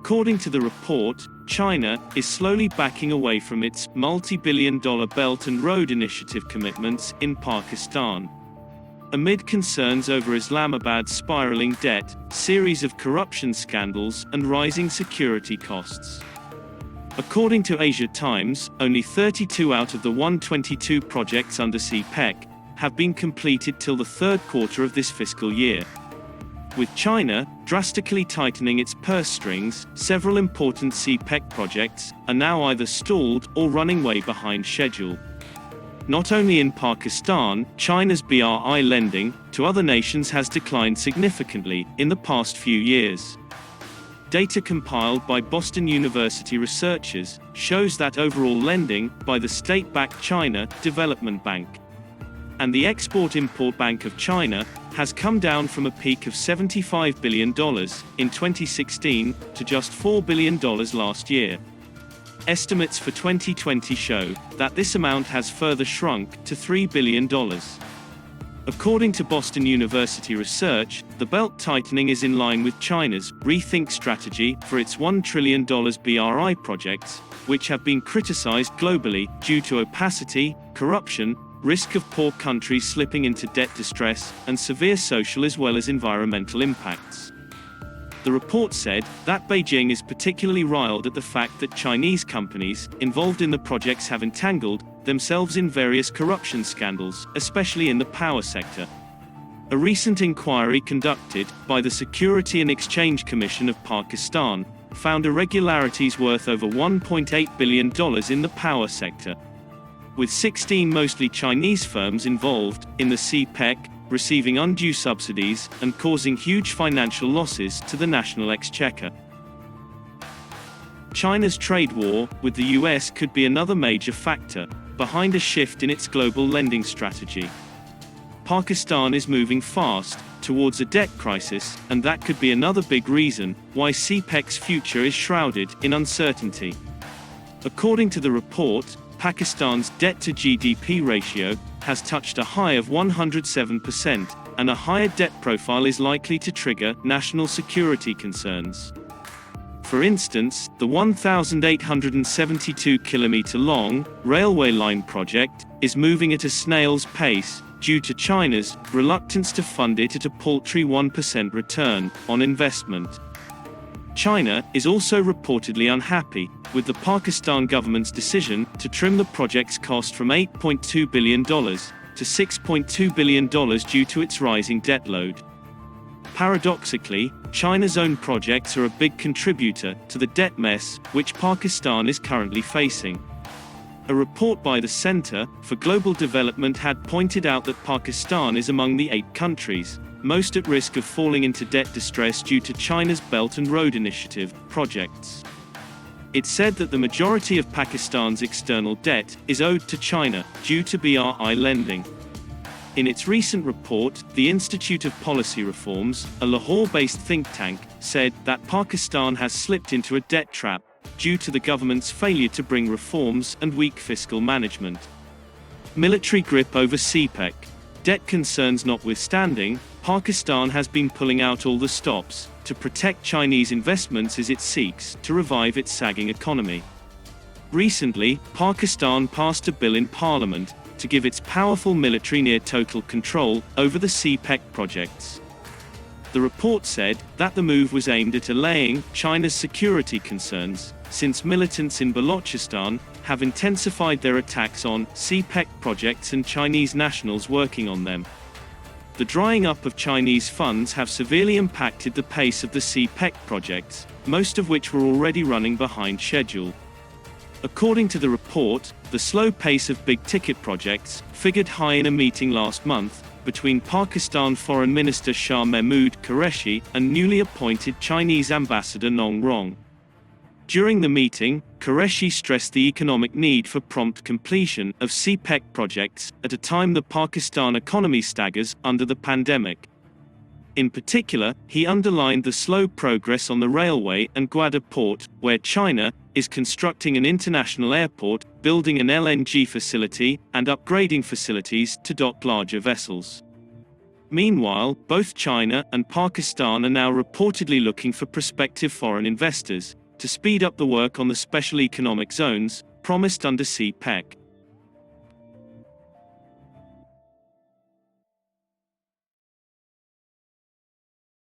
According to the report, China is slowly backing away from its multi-billion-dollar Belt and Road Initiative commitments in Pakistan. Amid concerns over Islamabad's spiraling debt, series of corruption scandals, and rising security costs. According to Asia Times, only 32 out of the 122 projects under CPEC have been completed till the third quarter of this fiscal year. With China drastically tightening its purse strings, several important CPEC projects are now either stalled or running way behind schedule. Not only in Pakistan, China's BRI lending to other nations has declined significantly in the past few years. Data compiled by Boston University researchers shows that overall lending by the state-backed China Development Bank and the Export-Import Bank of China has come down from a peak of $75 billion in 2016 to just $4 billion last year. Estimates for 2020 show that this amount has further shrunk to $3 billion. According to Boston University research, the belt tightening is in line with China's rethink strategy for its $1 trillion BRI projects, which have been criticized globally due to opacity, corruption, risk of poor countries slipping into debt distress, and severe social as well as environmental impacts. The report said that Beijing is particularly riled at the fact that Chinese companies involved in the projects have entangled themselves in various corruption scandals, especially in the power sector. A recent inquiry conducted by the Security and Exchange Commission of Pakistan found irregularities worth over $1.8 billion in the power sector, with 16 mostly Chinese firms involved in the CPEC, receiving undue subsidies and causing huge financial losses to the national exchequer. China's trade war with the US could be another major factor behind a shift in its global lending strategy. Pakistan is moving fast towards a debt crisis, and that could be another big reason why CPEC's future is shrouded in uncertainty. According to the report, Pakistan's debt-to-GDP ratio has touched a high of 107%, and a higher debt profile is likely to trigger national security concerns. For instance, the 1,872-kilometer-long railway line project is moving at a snail's pace due to China's reluctance to fund it at a paltry 1% return on investment. China is also reportedly unhappy with the Pakistan government's decision to trim the project's cost from $8.2 billion to $6.2 billion due to its rising debt load. Paradoxically, China's own projects are a big contributor to the debt mess which Pakistan is currently facing. A report by the Center for Global Development had pointed out that Pakistan is among the 8 countries most at risk of falling into debt distress due to China's Belt and Road Initiative projects. It said that the majority of Pakistan's external debt is owed to China due to BRI lending. In its recent report, the Institute of Policy Reforms, a Lahore-based think tank, said that Pakistan has slipped into a debt trap due to the government's failure to bring reforms and weak fiscal management. Military grip over CPEC. Debt concerns notwithstanding, Pakistan has been pulling out all the stops to protect Chinese investments as it seeks to revive its sagging economy. Recently, Pakistan passed a bill in parliament to give its powerful military near total control over the CPEC projects. The report said that the move was aimed at allaying China's security concerns, since militants in Balochistan have intensified their attacks on CPEC projects and Chinese nationals working on them. The drying up of Chinese funds have severely impacted the pace of the CPEC projects, most of which were already running behind schedule. According to the report, the slow pace of big-ticket projects figured high in a meeting last month between Pakistan Foreign Minister Shah Mahmood Qureshi and newly appointed Chinese Ambassador Nong Rong. During the meeting, Qureshi stressed the economic need for prompt completion of CPEC projects at a time the Pakistan economy staggers under the pandemic. In particular, he underlined the slow progress on the railway and Gwadar port, where China is constructing an international airport, building an LNG facility, and upgrading facilities to dock larger vessels. Meanwhile, both China and Pakistan are now reportedly looking for prospective foreign investors to speed up the work on the special economic zones promised under CPEC.